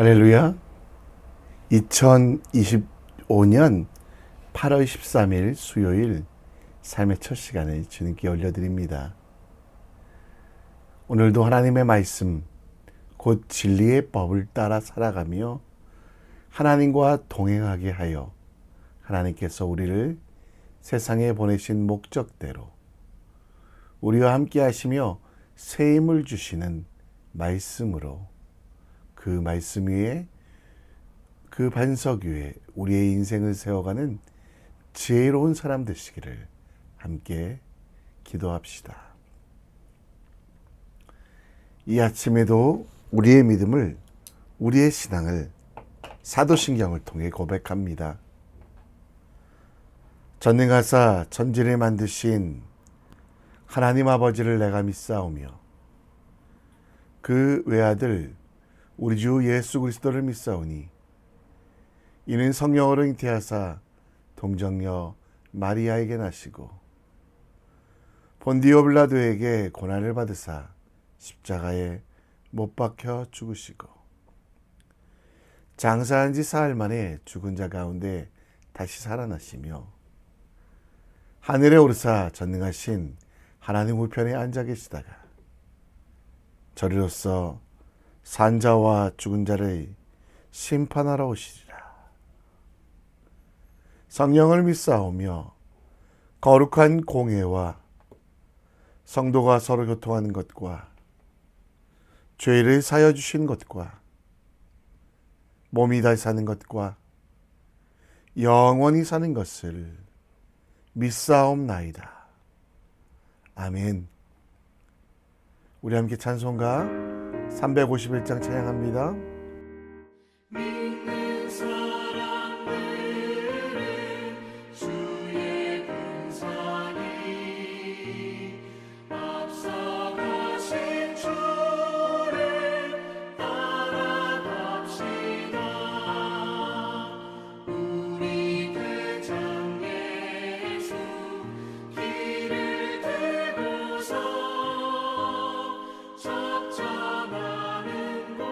할렐루야. 2025년 8월 13일 수요일 삶의 첫 시간을 주님께 올려드립니다. 오늘도 하나님의 말씀, 곧 진리의 법을 따라 살아가며 하나님과 동행하게 하여 하나님께서 우리를 세상에 보내신 목적대로 우리와 함께 하시며 새 힘을 주시는 말씀으로 그 말씀 위에, 그 반석 위에 우리의 인생을 세워가는 지혜로운 사람 되시기를 함께 기도합시다. 이 아침에도 우리의 믿음을, 우리의 신앙을 사도신경을 통해 고백합니다. 전능하사 천지를 만드신 하나님 아버지를 내가 믿사오며 그 외아들 우리 주 예수 그리스도를 믿사오니 이는 성령으로 잉태하사 동정녀 마리아에게 나시고 본디오 빌라도에게 고난을 받으사 십자가에 못 박혀 죽으시고 장사한 지 사흘 만에 죽은 자 가운데 다시 살아나시며 하늘에 오르사 전능하신 하나님 우편에 앉아 계시다가 저리로서 산자와 죽은 자를 심판하러 오시리라. 성령을 믿사오며 거룩한 공회와 성도가 서로 교통하는 것과 죄를 사여 주신 것과 몸이 다시 사는 것과 영원히 사는 것을 믿사옵나이다. 아멘. 우리 함께 찬송가 351장 찬양합니다. 믿는 사람들은 주의 군사니 앞서가신 주를 따라갑시다. 우리 대장 예수 길을 들고서 작전하는 곳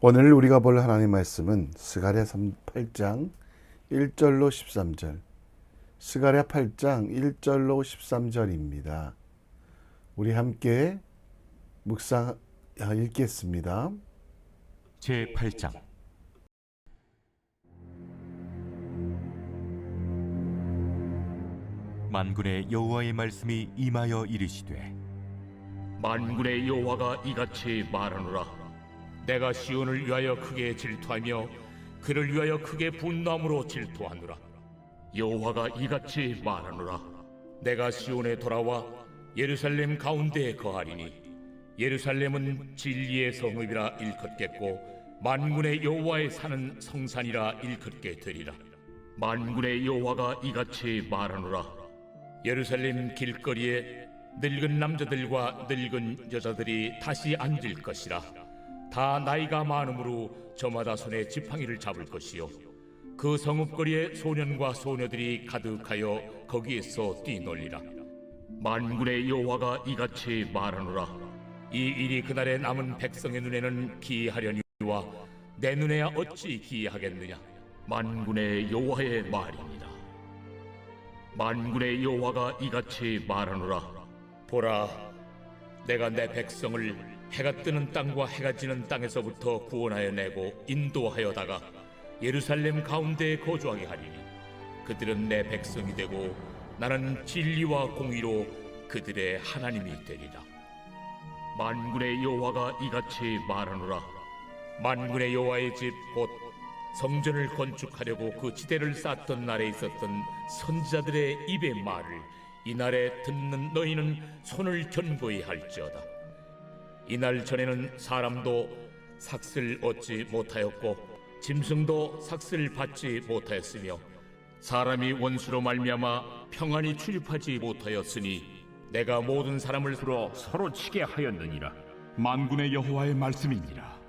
오늘 우리가 볼 하나님 말씀은 스가랴 8장 1절로 13절, 스가랴 8장 1절로 13절입니다. 우리 함께 묵상 읽겠습니다. 제8장 만군의 여호와의 말씀이 임하여 이르시되 만군의 여호와가 이같이 말하노라. 내가 시온을 위하여 크게 질투하며 그를 위하여 크게 분노함으로 질투하노라. 여호와가 이같이 말하노라. 내가 시온에 돌아와 예루살렘 가운데에 거하리니 예루살렘은 진리의 성읍이라 일컫겠고 만군의 여호와의 사는 성산이라 일컫게 되리라. 만군의 여호와가 이같이 말하노라. 예루살렘 길거리에 늙은 남자들과 늙은 여자들이 다시 앉을 것이라. 다 나이가 많음으로 저마다 손에 지팡이를 잡을 것이요 그 성읍거리에 소년과 소녀들이 가득하여 거기에서 뛰놀리라. 만군의 여호와가 이같이 말하노라. 이 일이 그날에 남은 백성의 눈에는 기이하려니와 내 눈에야 어찌 기이하겠느냐. 만군의 여호와의 말이니라. 만군의 여호와가 이같이 말하노라. 보라, 내가 내 백성을 해가 뜨는 땅과 해가 지는 땅에서부터 구원하여 내고 인도하여다가 예루살렘 가운데에 거주하게 하리니 그들은 내 백성이 되고 나는 진리와 공의로 그들의 하나님이 되리라. 만군의 여호와가 이같이 말하노라. 만군의 여호와의 집 곧 성전을 건축하려고 그 지대를 쌓던 날에 있었던 선지자들의 입의 말을 이날에 듣는 너희는 손을 견고히 할지어다. 이날 전에는 사람도 삭슬 얻지 못하였고 짐승도 삭슬 받지 못하였으며 사람이 원수로 말미암아 평안히 출입하지 못하였으니 내가 모든 사람을 서로 치게 하였느니라. 만군의 여호와의 말씀이니라.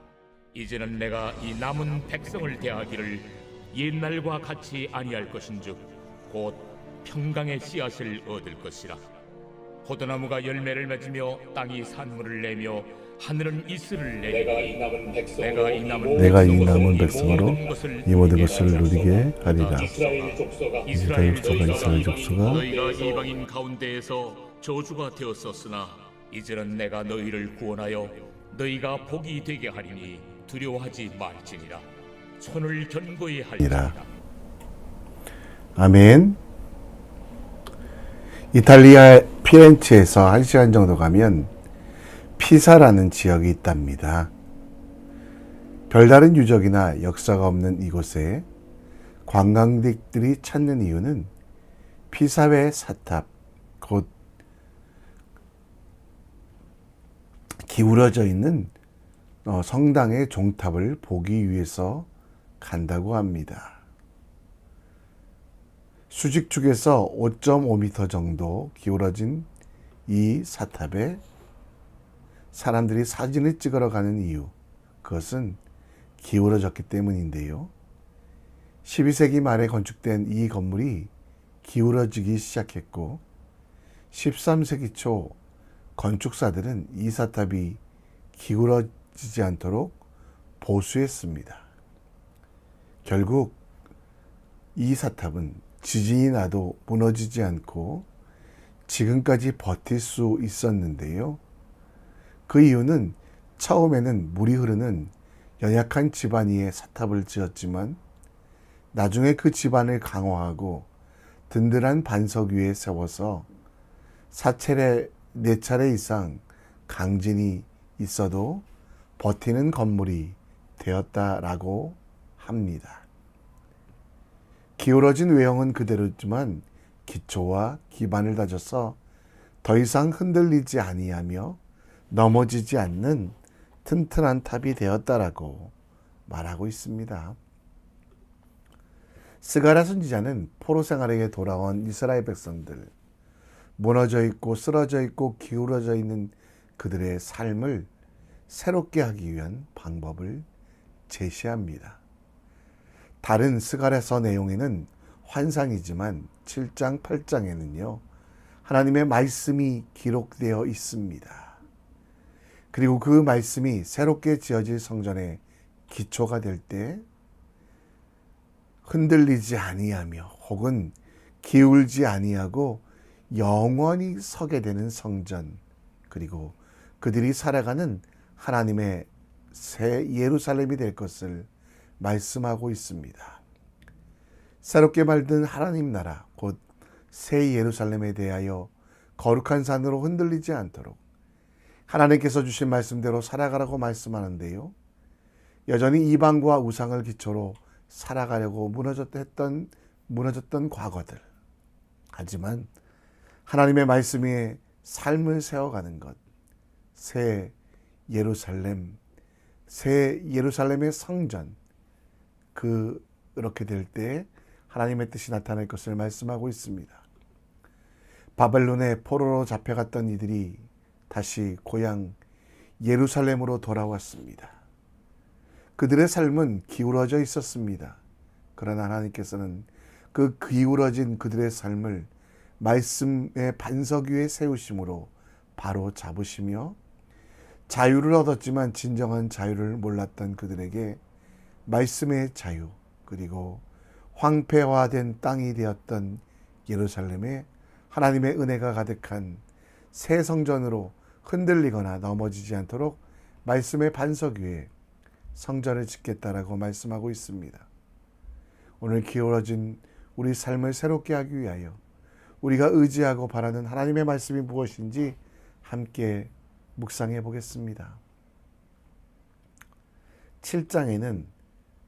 이제는 내가 이 남은 백성을 대하기를 옛날과 같이 아니할 것인즉 곧 평강의 씨앗을 얻을 것이라. 포도나무가 열매를 맺으며 땅이 산물을 내며 하늘은 이슬을 내리니 내가 이 남은 백성으로 이 모든 것을 누리게 하리라. 이스라엘 족속아 이스라엘 족속아 너희가 이방인 가운데에서 저주가 되었었으나 이제는 내가 너희를 구원하여 너희가 복이 되게 하리니 두려워하지 말지니라. 손을 견고히 할지니라. 아멘. 이탈리아 피렌체에서 1시간 정도 가면 피사라는 지역이 있답니다. 별다른 유적이나 역사가 없는 이곳에 관광객들이 찾는 이유는 피사의 사탑, 곧 기울어져 있는 성당의 종탑을 보기 위해서 간다고 합니다. 수직축에서 5.5m 정도 기울어진 이 사탑에 사람들이 사진을 찍으러 가는 이유, 그것은 기울어졌기 때문인데요. 12세기 말에 건축된 이 건물이 기울어지기 시작했고 13세기 초 건축사들은 이 사탑이 기울어지지 않도록 보수했습니다. 결국 이 사탑은 지진이 나도 무너지지 않고 지금까지 버틸 수 있었는데요. 그 이유는 처음에는 물이 흐르는 연약한 집안 위에 사탑을 지었지만 나중에 그 집안을 강화하고 든든한 반석 위에 세워서 4차례 이상 강진이 있어도 버티는 건물이 되었다라고 합니다. 기울어진 외형은 그대로지만 기초와 기반을 다져서 더 이상 흔들리지 아니하며 넘어지지 않는 튼튼한 탑이 되었다라고 말하고 있습니다. 스가랴 선지자는 포로 생활에게 돌아온 이스라엘 백성들, 무너져 있고 쓰러져 있고 기울어져 있는 그들의 삶을 새롭게 하기 위한 방법을 제시합니다. 다른 스가랴서 내용에는 환상이지만 7장, 8장에는요 하나님의 말씀이 기록되어 있습니다. 그리고 그 말씀이 새롭게 지어질 성전에 기초가 될 때 흔들리지 아니하며 혹은 기울지 아니하고 영원히 서게 되는 성전, 그리고 그들이 살아가는 하나님의 새 예루살렘이 될 것을 말씀하고 있습니다. 새롭게 만든 하나님 나라, 곧 새 예루살렘에 대하여 거룩한 산으로 흔들리지 않도록 하나님께서 주신 말씀대로 살아가라고 말씀하는데요. 여전히 이방과 우상을 기초로 살아가려고 무너졌던 과거들. 하지만 하나님의 말씀 위에 삶을 세워가는 것, 새 예루살렘의 성전, 그렇게 될 때 하나님의 뜻이 나타날 것을 말씀하고 있습니다. 바벨론의 포로로 잡혀갔던 이들이 다시 고향 예루살렘으로 돌아왔습니다. 그들의 삶은 기울어져 있었습니다. 그러나 하나님께서는 그 기울어진 그들의 삶을 말씀의 반석 위에 세우심으로 바로 잡으시며 자유를 얻었지만 진정한 자유를 몰랐던 그들에게 말씀의 자유, 그리고 황폐화된 땅이 되었던 예루살렘에 하나님의 은혜가 가득한 새 성전으로 흔들리거나 넘어지지 않도록 말씀의 반석 위에 성전을 짓겠다라고 말씀하고 있습니다. 오늘 기울어진 우리 삶을 새롭게 하기 위하여 우리가 의지하고 바라는 하나님의 말씀이 무엇인지 함께 묵상해 보겠습니다. 7장에는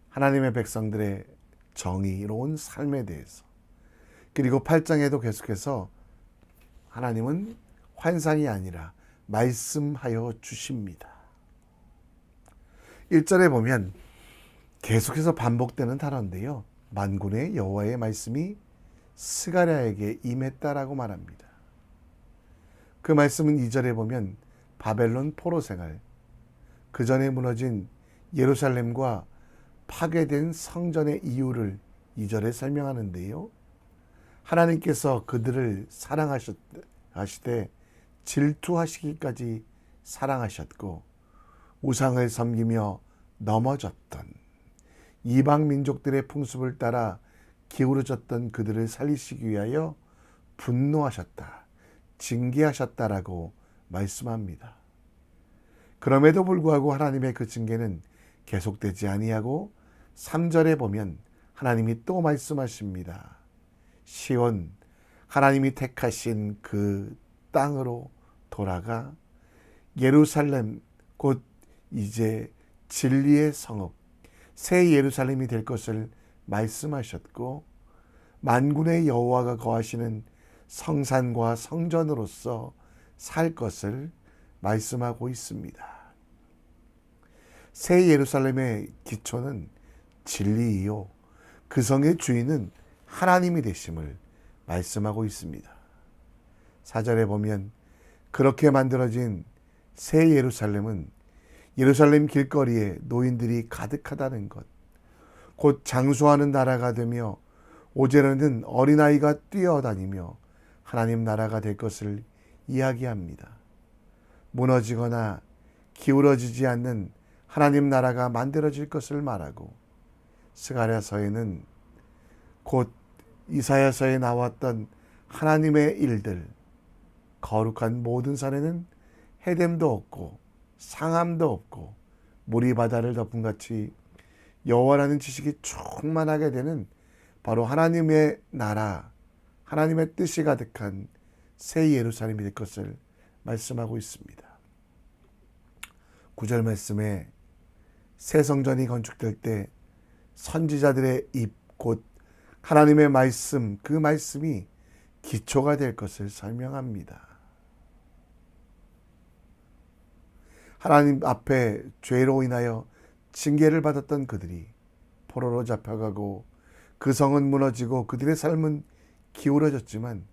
하나님의 백성들의 정의로운 삶에 대해서, 그리고 8장에도 계속해서 하나님은 환상이 아니라 말씀하여 주십니다. 1절에 보면 계속해서 반복되는 단어인데요. 만군의 여호와의 말씀이 스가랴에게 임했다라고 말합니다. 그 말씀은 2절에 보면 바벨론 포로 생활, 그 전에 무너진 예루살렘과 파괴된 성전의 이유를 2절에 설명하는데요. 하나님께서 그들을 사랑하시되 질투하시기까지 사랑하셨고 우상을 섬기며 넘어졌던 이방 민족들의 풍습을 따라 기울어졌던 그들을 살리시기 위하여 분노하셨다, 징계하셨다라고 말씀합니다. 그럼에도 불구하고 하나님의 그 징계는 계속되지 아니하고 3절에 보면 하나님이 또 말씀하십니다. 시온, 하나님이 택하신 그 땅으로 돌아가 예루살렘, 곧 이제 진리의 성읍, 새 예루살렘이 될 것을 말씀하셨고 만군의 여호와가 거하시는 성산과 성전으로서 살 것을 말씀하고 있습니다. 새 예루살렘의 기초는 진리이요 그 성의 주인은 하나님이 되심을 말씀하고 있습니다. 4절에 보면 그렇게 만들어진 새 예루살렘은 예루살렘 길거리에 노인들이 가득하다는 것, 곧 장수하는 나라가 되며 오제로는 어린아이가 뛰어다니며 하나님 나라가 될 것을 이야기합니다. 무너지거나 기울어지지 않는 하나님 나라가 만들어질 것을 말하고, 스가랴서에는 곧 이사야서에 나왔던 하나님의 일들, 거룩한 모든 산에는 해됨도 없고 상함도 없고 물이 바다를 덮음같이 여호와라는 지식이 충만하게 되는 바로 하나님의 나라, 하나님의 뜻이 가득한 새 예루살렘이 될 것을 말씀하고 있습니다. 9절 말씀에 새 성전이 건축될 때 선지자들의 입, 곧 하나님의 말씀, 그 말씀이 기초가 될 것을 설명합니다. 하나님 앞에 죄로 인하여 징계를 받았던 그들이 포로로 잡혀가고 그 성은 무너지고 그들의 삶은 기울어졌지만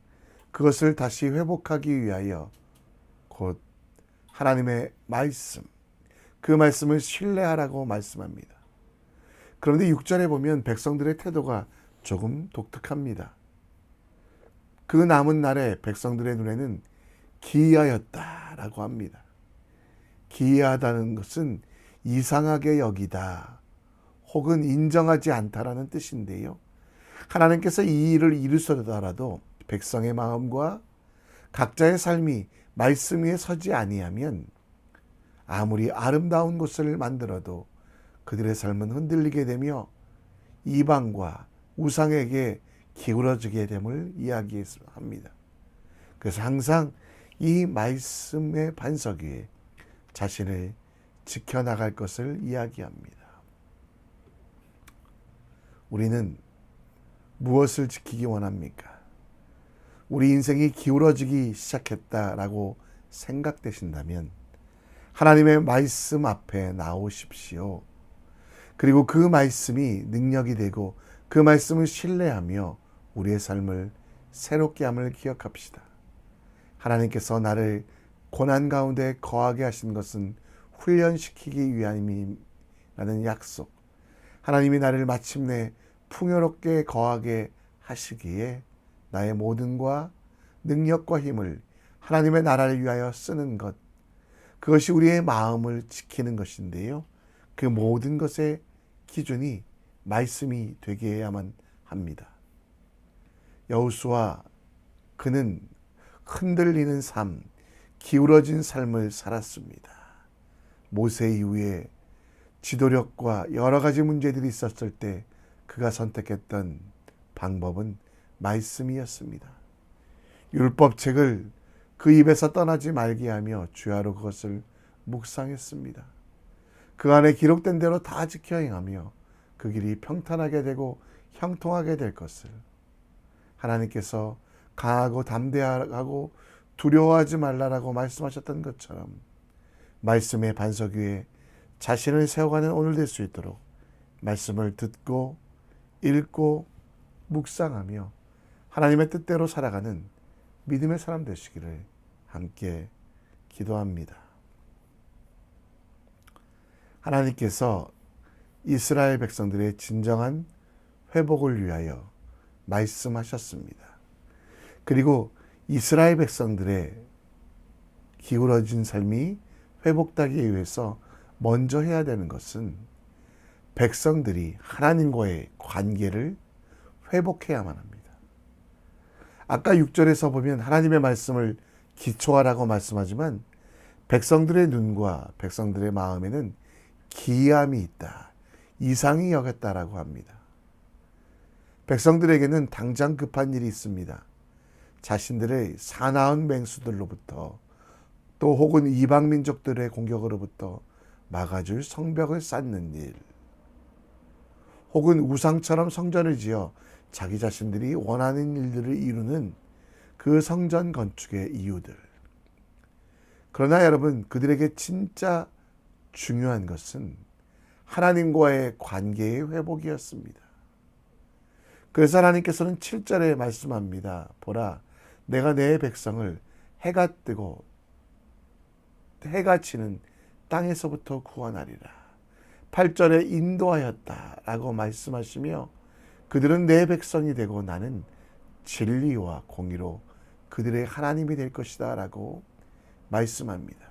그것을 다시 회복하기 위하여 곧 하나님의 말씀, 그 말씀을 신뢰하라고 말씀합니다. 그런데 6절에 보면 백성들의 태도가 조금 독특합니다. 그 남은 날에 백성들의 눈에는 기이하였다라고 합니다. 기이하다는 것은 이상하게 여기다, 혹은 인정하지 않다라는 뜻인데요. 하나님께서 이 일을 이루시더라도 백성의 마음과 각자의 삶이 말씀 위에 서지 아니하면 아무리 아름다운 곳을 만들어도 그들의 삶은 흔들리게 되며 이방과 우상에게 기울어지게 됨을 이야기합니다. 그래서 항상 이 말씀의 반석 위에 자신을 지켜나갈 것을 이야기합니다. 우리는 무엇을 지키기 원합니까? 우리 인생이 기울어지기 시작했다라고 생각되신다면 하나님의 말씀 앞에 나오십시오. 그리고 그 말씀이 능력이 되고 그 말씀을 신뢰하며 우리의 삶을 새롭게 함을 기억합시다. 하나님께서 나를 고난 가운데 거하게 하신 것은 훈련시키기 위함이라는 약속. 하나님이 나를 마침내 풍요롭게 거하게 하시기에 나의 모든과 능력과 힘을 하나님의 나라를 위하여 쓰는 것, 그것이 우리의 마음을 지키는 것인데요. 그 모든 것의 기준이 말씀이 되게 해야만 합니다. 여호수아, 그는 흔들리는 삶, 기울어진 삶을 살았습니다. 모세 이후에 지도력과 여러 가지 문제들이 있었을 때 그가 선택했던 방법은 말씀이었습니다. 율법책을 그 입에서 떠나지 말게 하며 주야로 그것을 묵상했습니다. 그 안에 기록된 대로 다 지켜 행하며 그 길이 평탄하게 되고 형통하게 될 것을, 하나님께서 강하고 담대하고 두려워하지 말라라고 말씀하셨던 것처럼 말씀의 반석 위에 자신을 세워가는 오늘 될 수 있도록 말씀을 듣고 읽고 묵상하며 하나님의 뜻대로 살아가는 믿음의 사람 되시기를 함께 기도합니다. 하나님께서 이스라엘 백성들의 진정한 회복을 위하여 말씀하셨습니다. 그리고 이스라엘 백성들의 기울어진 삶이 회복되기 위해서 먼저 해야 되는 것은 백성들이 하나님과의 관계를 회복해야만 합니다. 아까 6절에서 보면 하나님의 말씀을 기초하라고 말씀하지만 백성들의 눈과 백성들의 마음에는 기이함이 있다, 이상히 여겼다라고 합니다. 백성들에게는 당장 급한 일이 있습니다. 자신들의 사나운 맹수들로부터 또 혹은 이방 민족들의 공격으로부터 막아줄 성벽을 쌓는 일, 혹은 우상처럼 성전을 지어 자기 자신들이 원하는 일들을 이루는 그 성전 건축의 이유들. 그러나 여러분, 그들에게 진짜 중요한 것은 하나님과의 관계의 회복이었습니다. 그래서 하나님께서는 7절에 말씀합니다. 보라, 내가 내 백성을 해가 뜨고 해가 지는 땅에서부터 구원하리라. 8절에 인도하였다라고 말씀하시며 그들은 내 백성이 되고 나는 진리와 공의로 그들의 하나님이 될 것이다 라고 말씀합니다.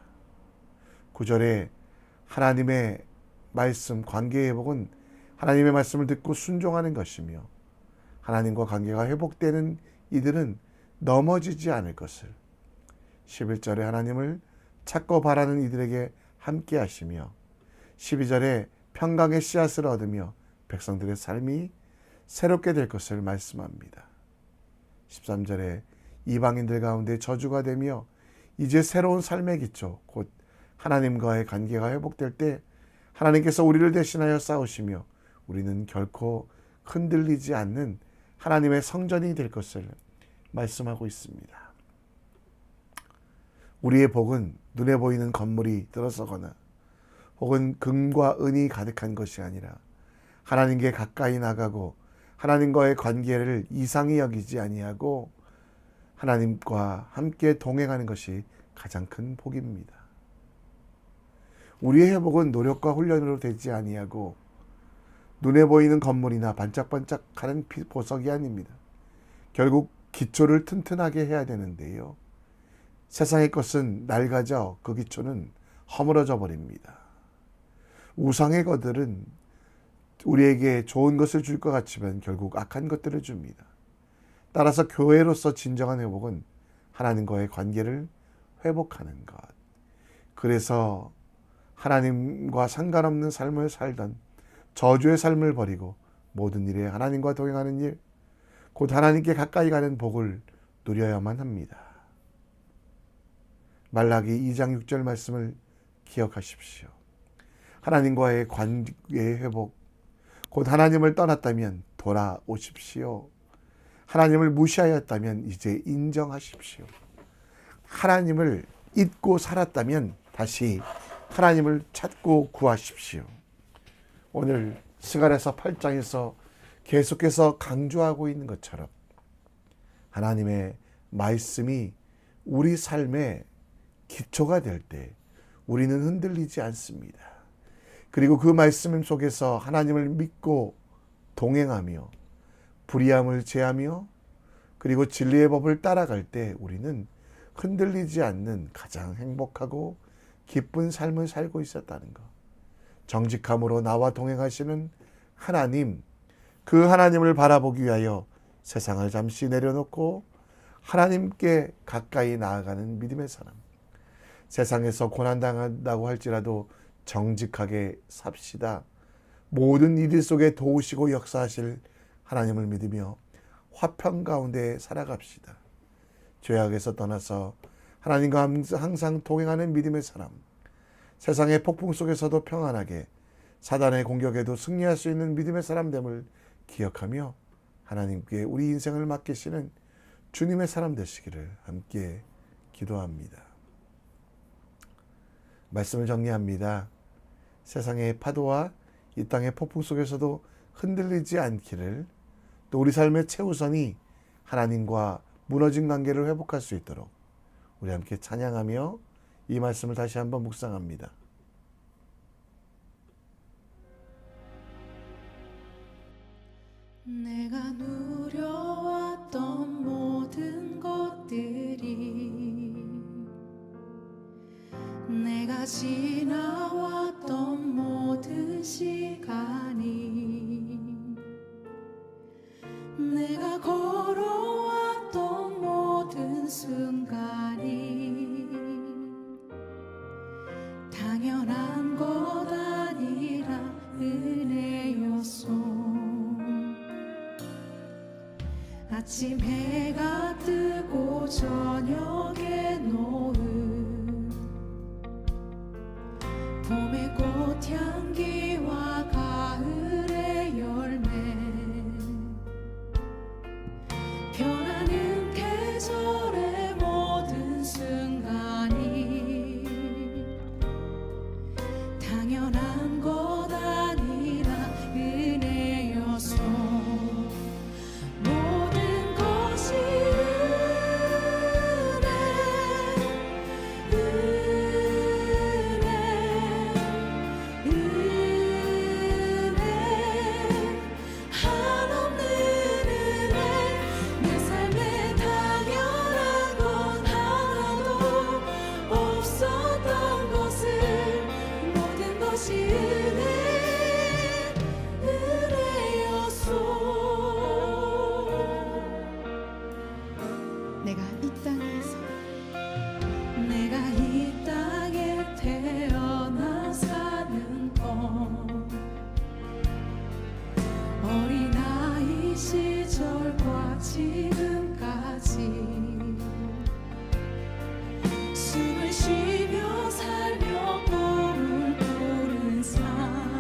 9절에 하나님의 말씀, 관계의 회복은 하나님의 말씀을 듣고 순종하는 것이며 하나님과 관계가 회복되는 이들은 넘어지지 않을 것을, 11절에 하나님을 찾고 바라는 이들에게 함께 하시며 12절에 평강의 씨앗을 얻으며 백성들의 삶이 새롭게 될 것을 말씀합니다. 13절에 이방인들 가운데 저주가 되며 이제 새로운 삶의 기초, 곧 하나님과의 관계가 회복될 때 하나님께서 우리를 대신하여 싸우시며 우리는 결코 흔들리지 않는 하나님의 성전이 될 것을 말씀하고 있습니다. 우리의 복은 눈에 보이는 건물이 들어서거나 혹은 금과 은이 가득한 것이 아니라 하나님께 가까이 나가고 하나님과의 관계를 이상히 여기지 아니하고 하나님과 함께 동행하는 것이 가장 큰 복입니다. 우리의 회복은 노력과 훈련으로 되지 아니하고 눈에 보이는 건물이나 반짝반짝하는 보석이 아닙니다. 결국 기초를 튼튼하게 해야 되는데요. 세상의 것은 낡아져 그 기초는 허물어져 버립니다. 우상의 것들은 우리에게 좋은 것을 줄 것 같지만 결국 악한 것들을 줍니다. 따라서 교회로서 진정한 회복은 하나님과의 관계를 회복하는 것. 그래서 하나님과 상관없는 삶을 살던 저주의 삶을 버리고 모든 일에 하나님과 동행하는 일, 곧 하나님께 가까이 가는 복을 누려야만 합니다. 말라기 2장 6절 말씀을 기억하십시오. 하나님과의 관계의 회복, 곧 하나님을 떠났다면 돌아오십시오. 하나님을 무시하였다면 이제 인정하십시오. 하나님을 잊고 살았다면 다시 하나님을 찾고 구하십시오. 오늘 스가랴서 8장에서 계속해서 강조하고 있는 것처럼 하나님의 말씀이 우리 삶의 기초가 될 때 우리는 흔들리지 않습니다. 그리고 그 말씀 속에서 하나님을 믿고 동행하며 불의함을 제하며 그리고 진리의 법을 따라갈 때 우리는 흔들리지 않는 가장 행복하고 기쁜 삶을 살고 있었다는 것. 정직함으로 나와 동행하시는 하나님, 그 하나님을 바라보기 위하여 세상을 잠시 내려놓고 하나님께 가까이 나아가는 믿음의 사람. 세상에서 고난당한다고 할지라도 정직하게 삽시다. 모든 일 속에 도우시고 역사하실 하나님을 믿으며 화평 가운데 살아갑시다. 죄악에서 떠나서 하나님과 항상 동행하는 믿음의 사람. 세상의 폭풍 속에서도 평안하게 사단의 공격에도 승리할 수 있는 믿음의 사람됨을 기억하며 하나님께 우리 인생을 맡기시는 주님의 사람 되시기를 함께 기도합니다. 말씀을 정리합니다. 세상의 파도와 이 땅의 폭풍 속에서도 흔들리지 않기를, 또 우리 삶의 최우선이 하나님과 무너진 관계를 회복할 수 있도록 우리 함께 찬양하며 이 말씀을 다시 한번 묵상합니다. 내가 누려왔던 모든 것들이, 내가 지나왔던 모든 시간이, 내가 걸어왔던 모든 순간이 당연한 것 아니라 은혜였소. 아침 해가 뜨고 저녁에 노을, 봄의 꽃향기와 가을의 열매, 변하는 계절의 모든 순간이 당연한 것 아니라 은혜였소. 모든 것이 은혜 한없는 은혜. 내 삶에 당연한 건 하나도 없었던 것을, 모든 것이 은혜였소. 내가 이 땅에서, 내가 이 땅에 태어나 사는 건 어린아이 시절과 지금까지 숨을 쉬며 살며 꿈을 꾸는 삶,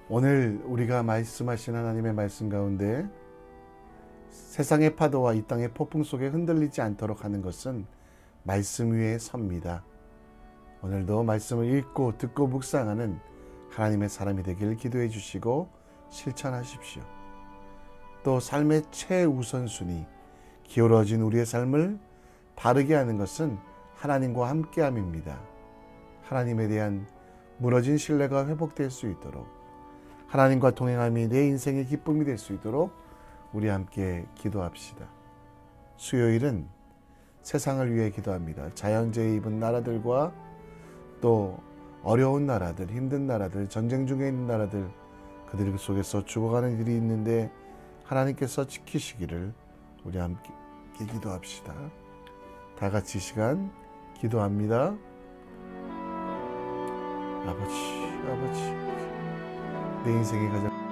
오늘 우리가 말씀하신 하나님의 말씀 가운데 세상의 파도와 이 땅의 폭풍 속에 흔들리지 않도록 하는 것은 말씀 위에 섭니다. 오늘도 말씀을 읽고 듣고 묵상하는 하나님의 사람이 되길 기도해 주시고 실천하십시오. 또 삶의 최우선순위, 기울어진 우리의 삶을 바르게 하는 것은 하나님과 함께함입니다. 하나님에 대한 무너진 신뢰가 회복될 수 있도록, 하나님과 동행함이 내 인생의 기쁨이 될 수 있도록 우리 함께 기도합시다. 수요일은 세상을 위해 기도합니다. 자연재해 입은 나라들과 또 어려운 나라들, 힘든 나라들, 전쟁 중에 있는 나라들, 그들 속에서 죽어가는 일이 있는데 하나님께서 지키시기를 우리 함께 기도합시다. 다 같이 시간 기도합니다. 아버지, 내 인생의 가장